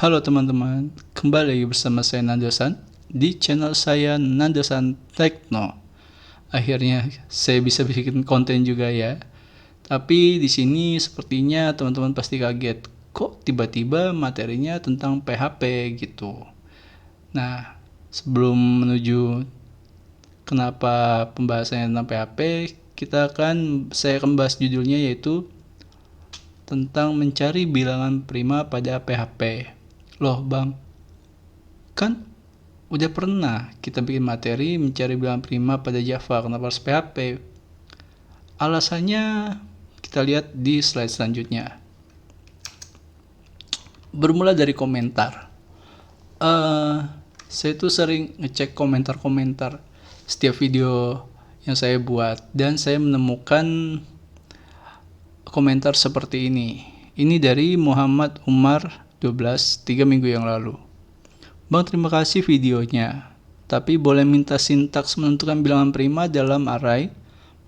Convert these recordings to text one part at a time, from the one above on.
Halo teman-teman, kembali lagi bersama saya Nandosan di channel saya Nandosan Tekno. Akhirnya saya bisa bikin konten juga ya. Tapi di sini sepertinya teman-teman pasti kaget, kok tiba-tiba materinya tentang PHP gitu. Nah, sebelum menuju kenapa pembahasannya tentang PHP, saya akan bahas judulnya yaitu tentang mencari bilangan prima pada PHP. Loh bang, kan udah pernah kita bikin materi mencari bilangan prima pada Java, kenapa harus PHP? Alasannya kita lihat di slide selanjutnya. Bermula dari komentar. Saya tuh sering ngecek komentar-komentar setiap video yang saya buat dan saya menemukan komentar seperti ini. Ini dari Muhammad Umar 12, 3 minggu yang lalu. Bang, terima kasih videonya. Tapi boleh minta sintaks menentukan bilangan prima dalam array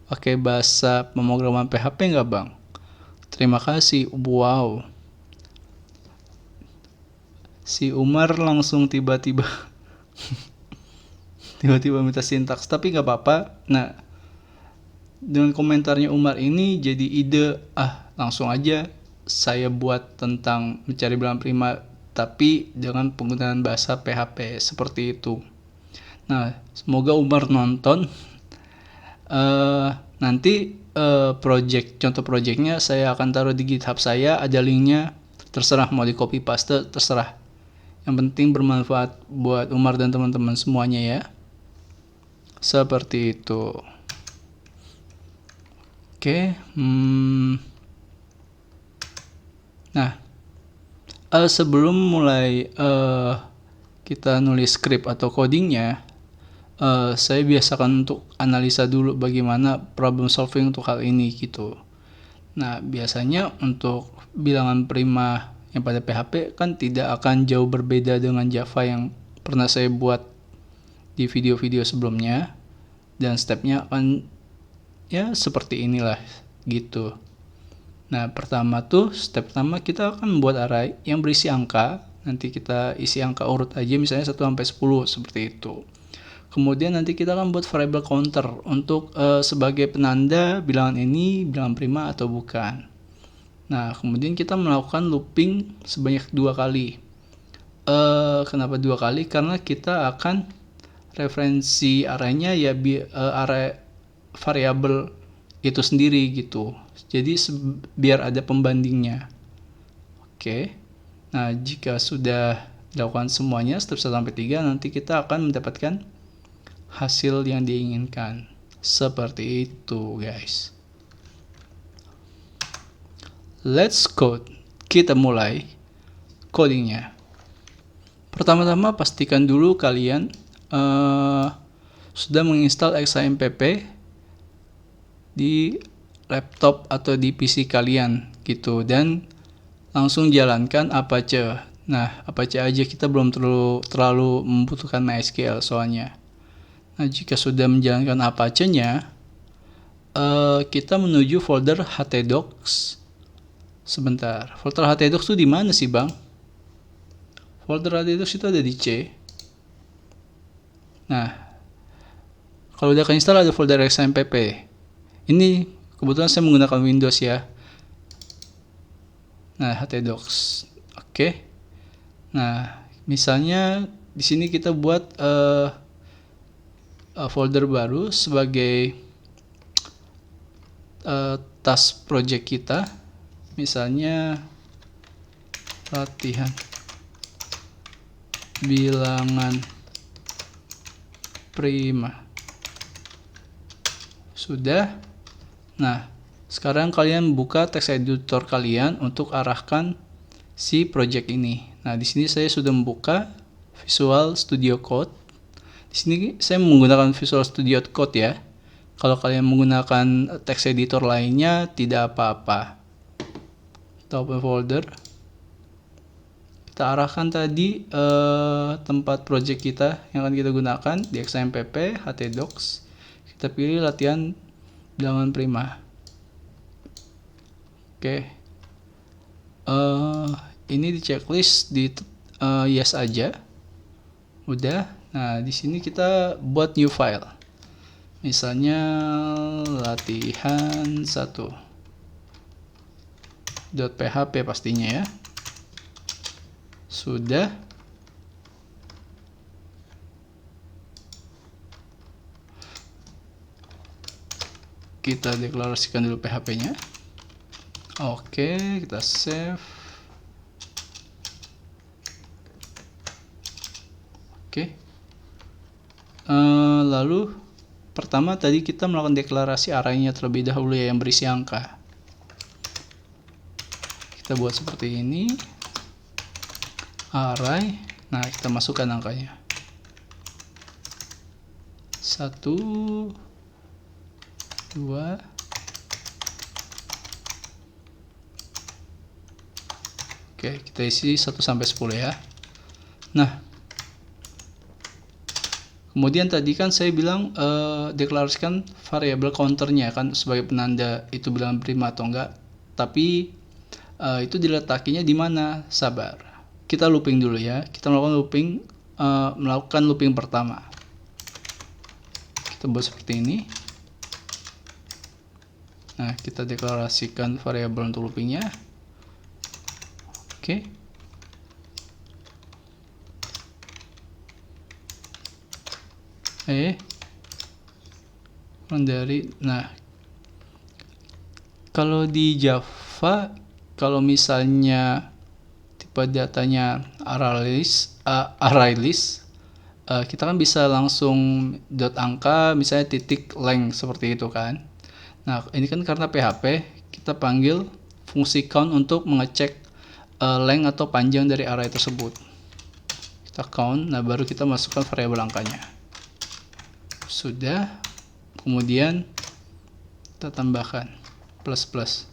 pakai bahasa pemrograman PHP nggak bang? Terima kasih. Wow. Si Umar langsung tiba-tiba minta sintaks. Tapi nggak apa-apa. Nah, dengan komentarnya Umar ini jadi ide. Langsung aja saya buat tentang mencari bilangan prima tapi dengan penggunaan bahasa PHP seperti itu. Nah, semoga Umar nonton. Nanti contoh projectnya saya akan taruh di GitHub saya, ada linknya, terserah mau di copy paste, terserah. Yang penting bermanfaat buat Umar dan teman-teman semuanya ya. Seperti itu. Oke. Nah, sebelum mulai kita nulis script atau codingnya, saya biasakan untuk analisa dulu bagaimana problem solving untuk hal ini gitu. Nah, biasanya untuk bilangan prima yang pada PHP kan tidak akan jauh berbeda dengan Java yang pernah saya buat di video-video sebelumnya, dan stepnya akan ya seperti inilah gitu. Nah, step pertama kita akan membuat array yang berisi angka. Nanti kita isi angka urut aja, misalnya 1 sampai 10 seperti itu. Kemudian nanti kita akan buat variable counter untuk sebagai penanda bilangan ini bilangan prima atau bukan. Nah, kemudian kita melakukan looping sebanyak 2 kali. Kenapa 2 kali? Karena kita akan referensi arraynya ya array variabel itu sendiri gitu. Jadi biar ada pembandingnya. Oke. Nah, jika sudah dilakukan semuanya step 1 sampai 3, nanti kita akan mendapatkan hasil yang diinginkan. Seperti itu, guys. Let's code. Kita mulai codingnya. Pertama-tama pastikan dulu kalian sudah menginstal XAMPP di laptop atau di PC kalian gitu, dan langsung jalankan Apache. Nah, Apache aja, kita belum terlalu membutuhkan MySQL soalnya. Nah, jika sudah menjalankan Apache-nya, kita menuju folder htdocs. Sebentar, folder htdocs itu di mana sih bang? Folder htdocs itu ada di C. Nah, kalau udah keinstall ada folder XAMPP. Ini kebetulan saya menggunakan Windows ya. Nah, htdocs. Oke. Nah, misalnya di sini kita buat folder baru sebagai task project kita, misalnya latihan bilangan prima. Sudah. Nah, sekarang kalian buka text editor kalian untuk arahkan si project ini. Nah, di sini saya sudah membuka Visual Studio Code. Di sini saya menggunakan Visual Studio Code ya. Kalau kalian menggunakan text editor lainnya tidak apa-apa. Kita open folder. Kita arahkan tadi tempat project kita yang akan kita gunakan di XAMPP htdocs. Kita pilih latihan bilangan prima. Oke. Ini di checklist yes aja. Udah. Nah, di sini kita buat new file. Misalnya latihan 1.php pastinya ya. Sudah. Kita deklarasikan dulu PHP-nya. Oke, kita save. Oke. Lalu pertama tadi kita melakukan deklarasi arraynya terlebih dahulu ya, yang berisi angka. Kita buat seperti ini. Array. Nah, kita masukkan angkanya. 1, 2, oke, kita isi 1 sampai 10 ya. Nah, kemudian tadi kan saya bilang deklarasikan variabel counternya kan sebagai penanda itu bilangan prima atau enggak. Tapi itu diletakinya di mana? Sabar. Kita looping dulu ya. Kita melakukan looping pertama. Kita buat seperti ini. Nah, kita deklarasikan variabel untuk loopingnya. Oke. Nah, kalau di Java, kalau misalnya tipe datanya array list, kita kan bisa langsung dot angka, misalnya titik length seperti itu kan. Nah, ini kan karena PHP, kita panggil fungsi count untuk mengecek length atau panjang dari array tersebut. Kita count, nah baru kita masukkan variabel angkanya. Sudah, kemudian kita tambahkan plus.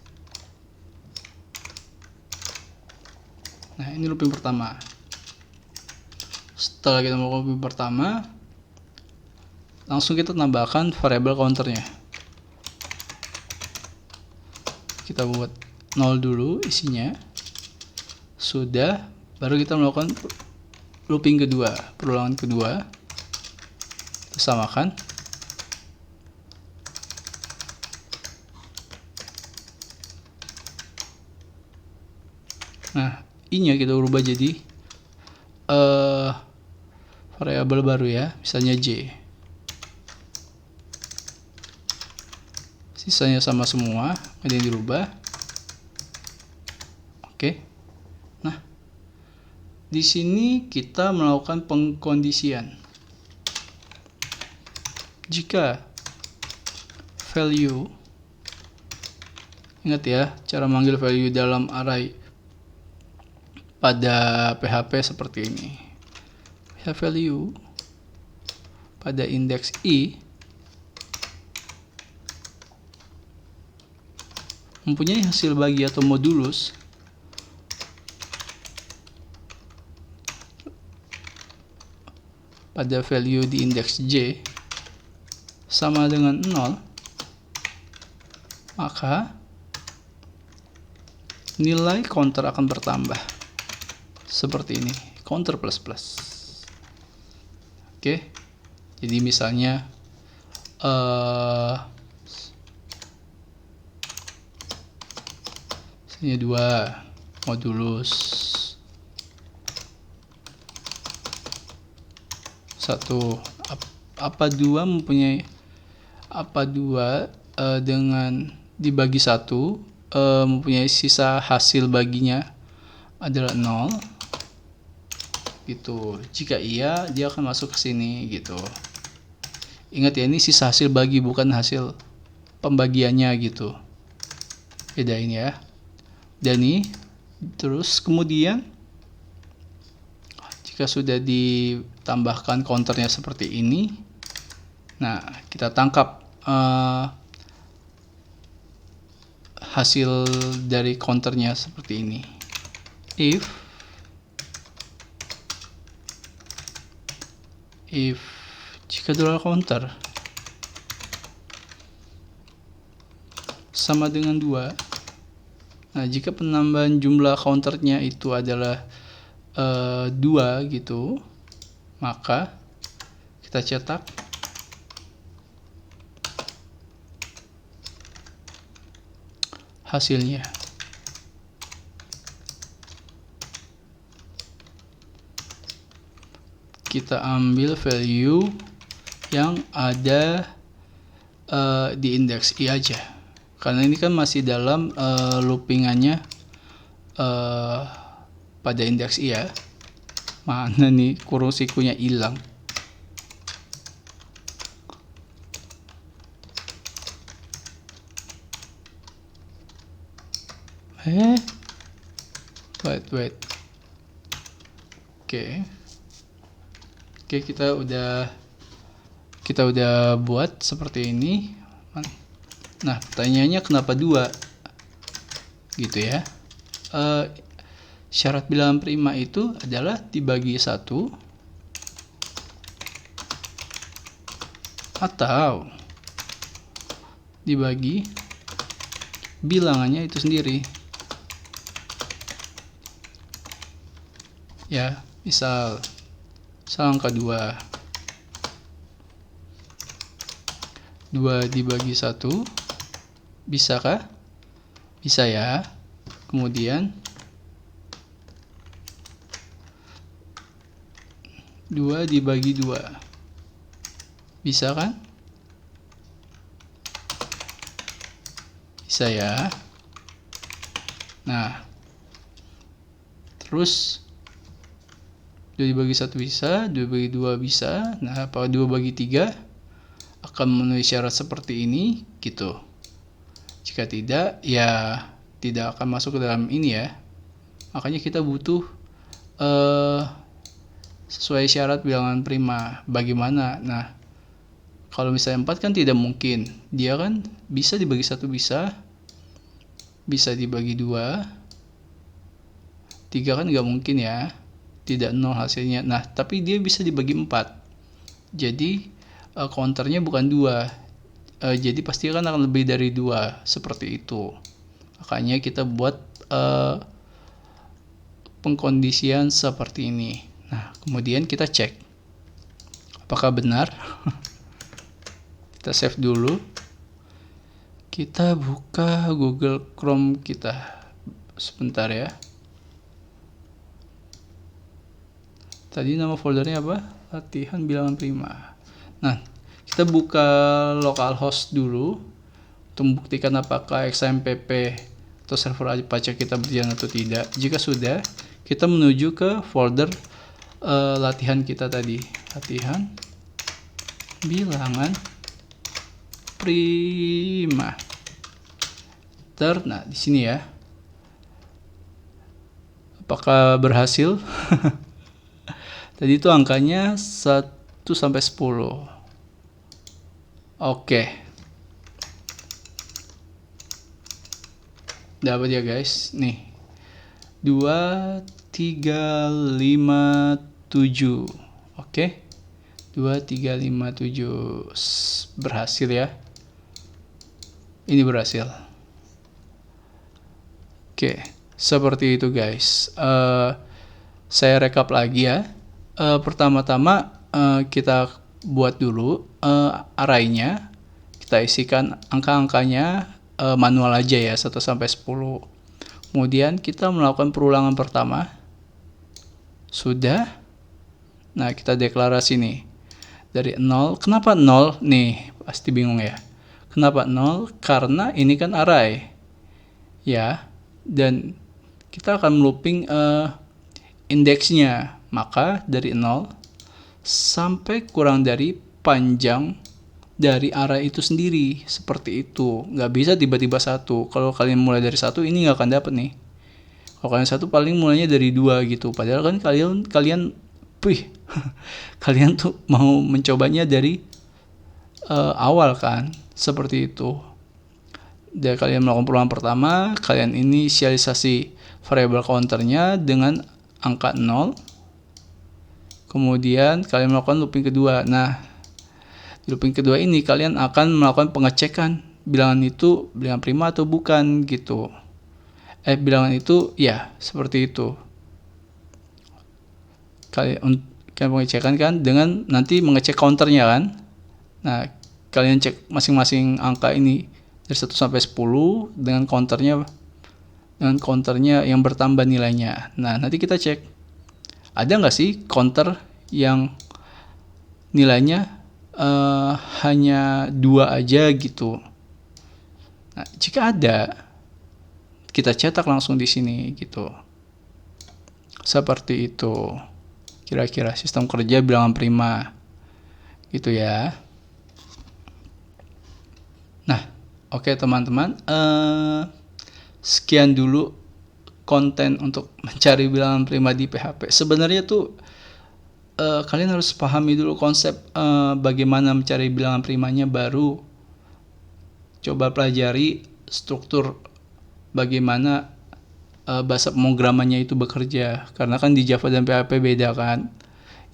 Nah, ini looping pertama. Setelah kita melakukan looping pertama, langsung kita tambahkan variabel counternya. Kita buat 0 dulu isinya. Sudah, baru kita melakukan looping kedua, perulangan kedua. Kita samakan. Nah, I-nya kita ubah jadi variabel baru ya, misalnya J. Sisanya sama semua, ada yang dirubah. Oke. Nah, di sini kita melakukan pengkondisian. Jika value, ingat ya, cara manggil value dalam array pada PHP seperti ini. Value pada indeks I mempunyai hasil bagi atau modulus pada value di indeks J sama dengan 0, maka nilai counter akan bertambah seperti ini, counter plus. Oke, jadi misalnya ini 2 modulus 1, apa 2 mempunyai apa 2 dengan dibagi 1 mempunyai sisa hasil baginya adalah 0 gitu. Jika iya, dia akan masuk ke sini gitu. Ingat ya, ini sisa hasil bagi, bukan hasil pembagiannya gitu. Bedain ya. Dan ini terus kemudian jika sudah ditambahkan counternya seperti ini, nah kita tangkap hasil dari counternya seperti ini. If jika dollar counter sama dengan 2, nah jika penambahan jumlah counternya itu adalah 2 gitu, maka kita cetak hasilnya. Kita ambil value yang ada di indeks i aja, karena ini kan masih dalam loopingannya pada indeks i ya. Mana nih kurung sikunya hilang. Wait. Oke, kita udah buat seperti ini. Nah, pertanyaannya kenapa 2 gitu ya. Syarat bilangan prima itu adalah dibagi 1 atau dibagi bilangannya itu sendiri. Ya, misal angka 2 dibagi 1, bisakah? Bisa ya. Kemudian 2 dibagi 2, bisa kan? Bisa ya. Nah, terus 2 dibagi 1 bisa, 2 bagi 2 bisa. Nah, apa 2 bagi 3 akan memenuhi syarat seperti ini gitu. Jika tidak, ya tidak akan masuk ke dalam ini ya. Makanya kita butuh sesuai syarat bilangan prima. Bagaimana? Nah, kalau misalnya 4 kan tidak mungkin. Dia kan bisa dibagi 1 bisa dibagi 2. 3 kan nggak mungkin ya. Tidak 0 hasilnya. Nah, tapi dia bisa dibagi 4. Jadi counternya bukan 2. Jadi pasti akan lebih dari 2, seperti itu. Makanya kita buat pengkondisian seperti ini. Nah, kemudian kita cek apakah benar. Kita save dulu. Kita buka Google Chrome kita sebentar ya. Tadi nama foldernya apa? Latihan bilangan prima. Nah, kita buka localhost dulu untuk membuktikan apakah XAMPP atau server Apache kita berjalan atau tidak. Jika sudah, kita menuju ke folder latihan kita tadi. Latihan bilangan prima. Nah, di sini ya. Apakah berhasil? Tadi itu angkanya 1 sampai 10. Oke. Dapat ya guys. Nih. 2, 3, 5, 7. Oke. 2, 3, 5, 7. Berhasil ya. Ini berhasil. Oke. Seperti itu guys. Saya rekap lagi ya. Pertama-tama kita buat dulu arraynya. Kita isikan angka-angkanya manual aja ya, 1 sampai 10. Kemudian kita melakukan perulangan pertama. Sudah. Nah, kita deklarasi nih. Dari 0. Kenapa 0? Nih, pasti bingung ya. Kenapa 0? Karena ini kan array. Ya. Dan kita akan looping indeksnya. Maka dari 0 sampai kurang dari panjang dari array itu sendiri. Seperti itu. Nggak bisa tiba-tiba 1. Kalau kalian mulai dari 1, ini nggak akan dapat nih. Kalau kalian 1 paling mulainya dari 2 gitu. Padahal kan kalian kalian tuh mau mencobanya dari awal kan. Seperti itu. Dan kalian melakukan perulangan pertama, kalian inisialisasi variable counternya dengan angka 0. Kemudian kalian melakukan looping kedua. Nah, di looping kedua ini kalian akan melakukan pengecekan bilangan itu bilangan prima atau bukan gitu. Bilangan itu ya seperti itu. kalian pengecekan kan dengan nanti mengecek counternya kan. Nah, kalian cek masing-masing angka ini dari 1 sampai 10 dengan counternya yang bertambah nilainya. Nah, nanti kita cek ada nggak sih counter yang nilainya hanya 2 aja gitu. Nah, jika ada, kita cetak langsung di sini gitu. Seperti itu. Kira-kira sistem kerja bilangan prima. Gitu ya. Nah, oke teman-teman. Sekian dulu konten untuk mencari bilangan prima di PHP. Sebenarnya tuh kalian harus pahami dulu konsep bagaimana mencari bilangan primanya, baru coba pelajari struktur bagaimana bahasa pemrogramannya itu bekerja. Karena kan di Java dan PHP beda kan.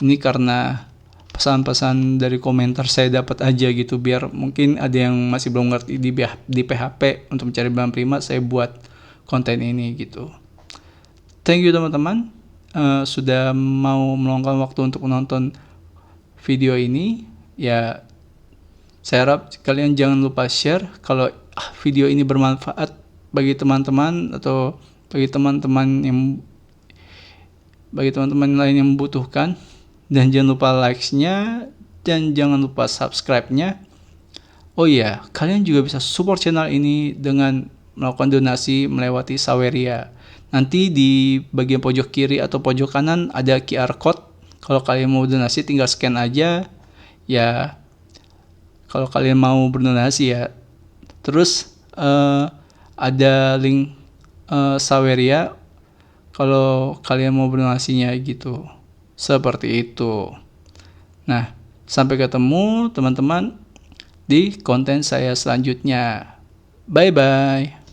Ini karena pesan-pesan dari komentar saya dapat aja gitu, biar mungkin ada yang masih belum ngerti di PHP untuk mencari bilangan prima, saya buat konten ini gitu. Thank you teman-teman sudah mau meluangkan waktu untuk menonton video ini. Ya, saya harap kalian jangan lupa share kalau video ini bermanfaat bagi teman-teman atau bagi teman-teman lain yang membutuhkan. Dan jangan lupa likes-nya dan jangan lupa subscribe-nya. Oh iya, kalian juga bisa support channel ini dengan melakukan donasi melewati Saweria. Nanti di bagian pojok kiri atau pojok kanan ada QR code. Kalau kalian mau donasi tinggal scan aja. Ya, kalau kalian mau berdonasi ya. Terus ada link Saweria kalau kalian mau berdonasinya gitu. Seperti itu. Nah, sampai ketemu teman-teman di konten saya selanjutnya. Bye-bye.